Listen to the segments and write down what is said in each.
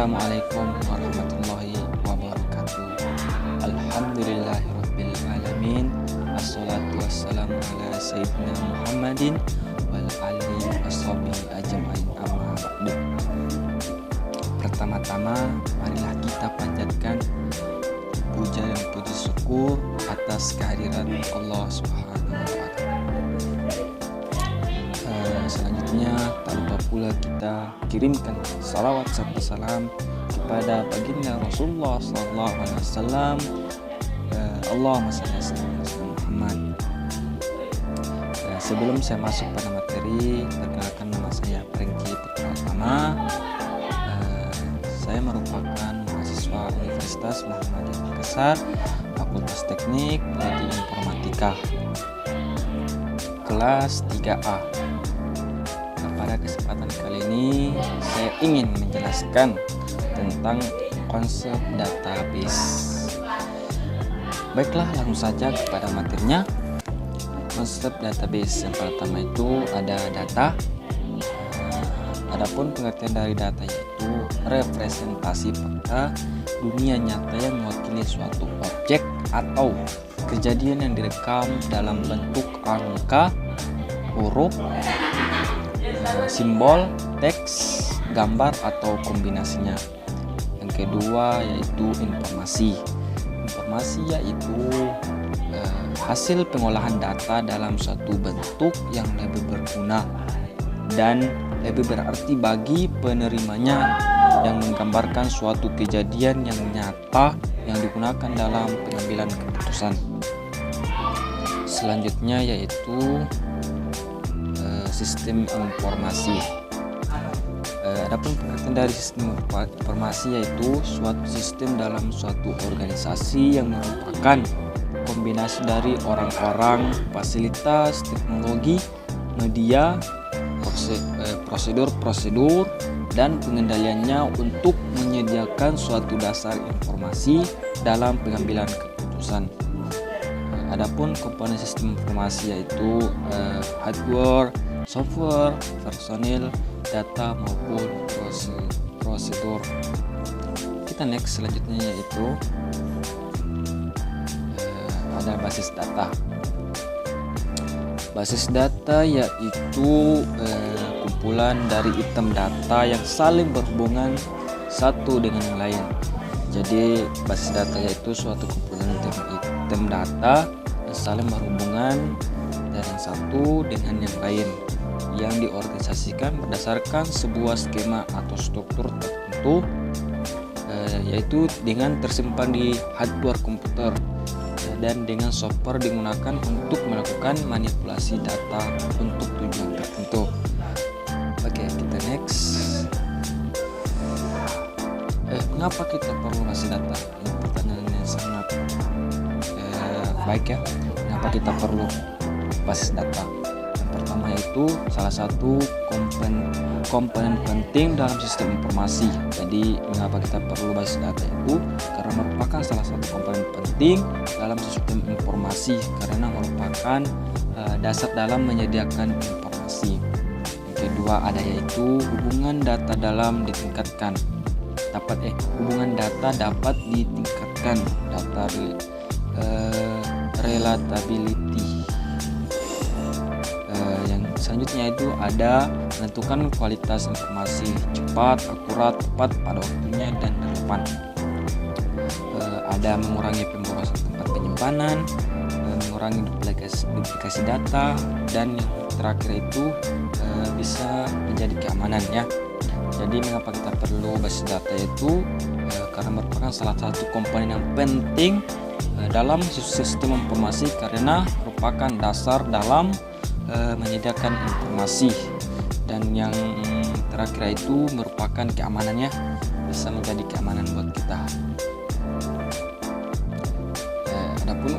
Assalamualaikum warahmatullahi wabarakatuh. Alhamdulillahirabbil alamin. Assalatu wassalamu ala sayyidina Muhammadin wal alihi washabihi ajmain amma ba'du. Pertama-tama marilah kita panjatkan puja dan puji syukur atas kehadiran Allah Subhanahu wa taala. Selanjutnya tak lupa pula kita kirimkan salawat serta salam kepada baginda Rasulullah sallallahu alaihi wasallam. Allahumma shalli ala Muhammad. Sebelum saya masuk pada materi, perkenalkan nama saya Prengki Putra Utama. Saya merupakan mahasiswa Universitas Muhammadiyah Makassar, Fakultas Teknik Prodi Informatika, kelas 3A. Pada kesempatan kali ini saya ingin menjelaskan tentang konsep database. Baiklah, langsung saja kepada materinya. Konsep database yang pertama itu ada data. Adapun pengertian dari data yaitu representasi pada dunia nyata yang mewakili suatu objek atau kejadian yang direkam dalam bentuk angka, huruf, simbol, teks, gambar atau kombinasinya. Yang kedua yaitu informasi. Informasi yaitu hasil pengolahan data dalam suatu bentuk yang lebih berguna dan lebih berarti bagi penerimanya, yang menggambarkan suatu kejadian yang nyata yang digunakan dalam pengambilan keputusan. Selanjutnya yaitu sistem informasi. Adapun pengertian dari sistem informasi yaitu suatu sistem dalam suatu organisasi yang merupakan kombinasi dari orang-orang, fasilitas, teknologi, media, prosedur, dan pengendaliannya untuk menyediakan suatu dasar informasi dalam pengambilan keputusan. Adapun komponen sistem informasi yaitu hardware, software, personil, data maupun prosedur. Kita next selanjutnya yaitu ada basis data. Basis data yaitu kumpulan dari item data yang saling berhubungan satu dengan yang lain. Jadi basis data yaitu suatu kumpulan item data yang saling berhubungan dari yang satu dengan yang lain, yang diorganisasikan berdasarkan sebuah skema atau struktur tertentu, yaitu dengan tersimpan di hardware komputer dan dengan software digunakan untuk melakukan manipulasi data untuk tujuan tertentu. Oke, kita next. Kenapa kita perlu basis data? Ini pertanyaan yang sangat baik ya. Kenapa kita perlu basis data? Yang pertama yaitu salah satu komponen penting dalam sistem informasi. Jadi mengapa kita perlu basis data itu? Karena merupakan salah satu komponen penting dalam sistem informasi, karena merupakan dasar dalam menyediakan informasi. Yang kedua ada yaitu hubungan data dalam ditingkatkan. Hubungan data dapat ditingkatkan. Data relatability. Yang selanjutnya itu ada menentukan kualitas informasi, cepat, akurat, tepat pada waktunya dan relevan. Ada mengurangi pemborosan tempat penyimpanan, mengurangi duplikasi data, dan yang terakhir itu bisa menjadi keamanan ya. Jadi mengapa kita perlu basis data itu? Karena merupakan salah satu komponen yang penting dalam sistem informasi, karena merupakan dasar dalam menyediakan informasi, dan yang terakhir itu merupakan keamanannya, bisa menjadi keamanan buat kita. Adapun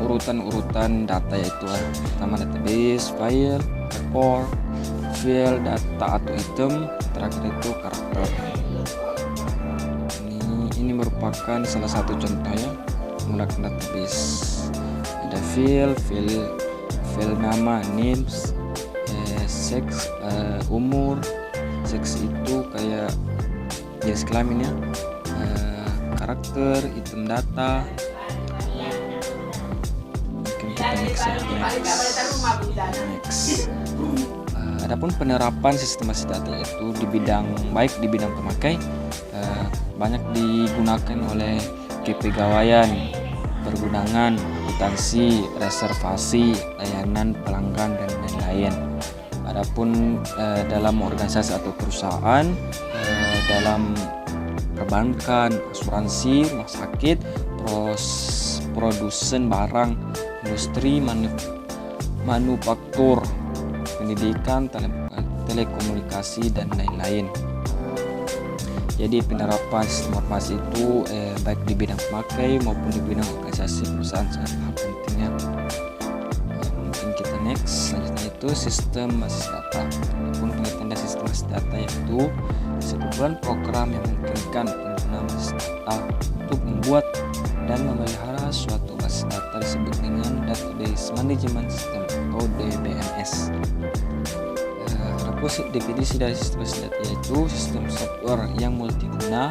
urutan data yaitu pertama database, file, record, file, data atau item, terakhir itu karakter. Ini merupakan salah satu contohnya menggunakan database. Ada file nama, names, sex, umur. Seks itu kayak jenis kelamin ya. karakter, item data. Mungkin kita next. Adapun penerapan sistem basis data itu di bidang pemakai banyak digunakan oleh kepegawaian, pergunangan, akuntansi, reservasi, layanan pelanggan dan lain-lain. Adapun dalam organisasi atau perusahaan, dalam perbankan, asuransi, rumah sakit, produsen barang, industri, manufaktur, pendidikan, telekomunikasi dan lain-lain. Jadi penerapan sistem informasi itu baik di bidang pemakai maupun di bidang organisasi perusahaan sangat pentingnya. Mungkin kita next. Selanjutnya itu sistem basis data. Adapun pengertian dari sistem basis data yaitu sekumpulan program yang memungkinkan pengguna basis data untuk membuat dan memelihara suatu basis data disebut dengan Database Management System atau DBMS. Definisi dari sistem basis data yaitu sistem software yang multiguna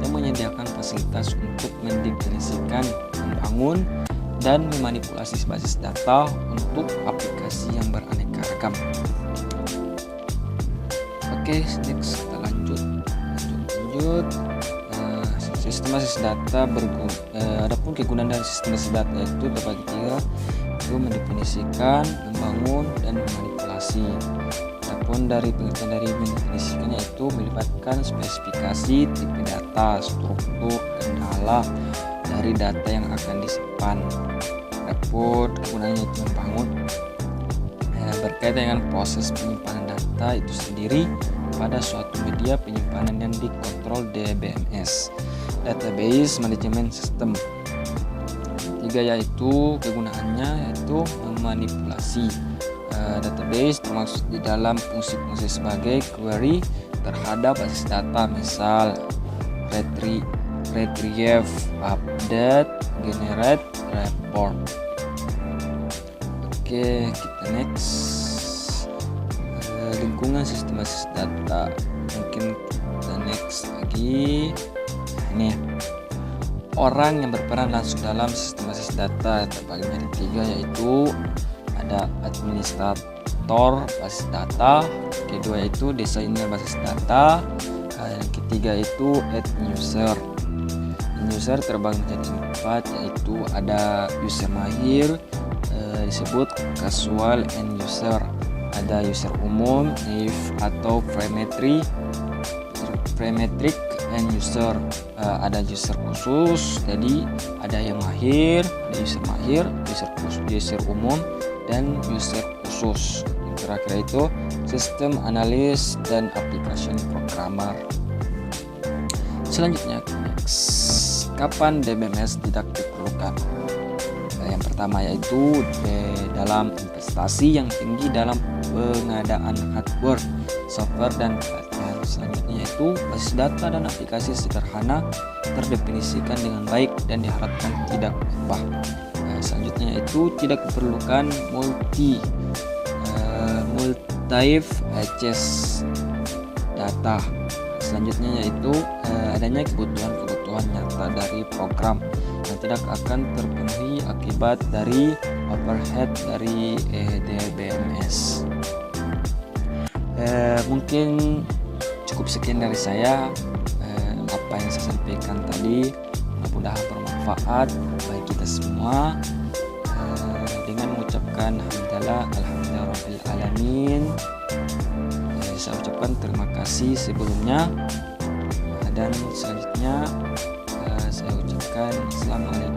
yang menyediakan fasilitas untuk mendefinisikan, membangun, dan memanipulasi basis data untuk aplikasi yang beraneka ragam. Oke, next kita lanjut. Sistem basis data adapun kegunaan dari sistem basis data itu terbagi tiga, itu mendefinisikan, membangun, dan memanipulasi. Adapun dari pengertian dari mendefinisikannya itu melibatkan spesifikasi, tipe data, struktur, kendala dari data yang akan disimpan. Adapun kegunaannya itu membangun berkaitan dengan proses penyimpanan data itu sendiri pada suatu media penyimpanan yang dikontrol DBMS, Database Management System. Tiga yaitu kegunaannya yaitu memanipulasi database termasuk di dalam fungsi-fungsi sebagai query terhadap basis data, misal retrieve, update, generate, report. Oke, kita next. Lingkungan sistem basis data, mungkin kita next lagi. Ini orang yang berperan langsung dalam sistem basis data terbagi menjadi tiga, yaitu ada administrator basis data, kedua yaitu desainer basis data, yang ketiga itu end user. User terbagi menjadi empat, yaitu ada user mahir, disebut casual end user, ada user umum, naive atau parametric end user, ada user khusus, jadi ada yang mahir, ada user mahir, user khusus, user umum, dan user khusus. Kira-kira itu sistem analis dan application programmer. Selanjutnya next. Kapan DBMS tidak diperlukan? Yang pertama yaitu dalam investasi yang tinggi dalam pengadaan hardware, software, dan pelatihan. Selanjutnya yaitu basis data dan aplikasi sederhana terdefinisikan dengan baik dan diharapkan tidak berubah. Selanjutnya itu tidak diperlukan multi access data. Selanjutnya yaitu adanya kebutuhan nyata dari program yang tidak akan terpenuhi akibat dari overhead dari DBMS. Mungkin cukup sekian dari saya. Apa yang saya sampaikan tadi mudah-mudahan bermanfaat bagi kita semua. Dengan mengucapkan alhamdulillah alamin, saya ucapkan terima kasih sebelumnya, dan selanjutnya saya ucapkan assalamualaikum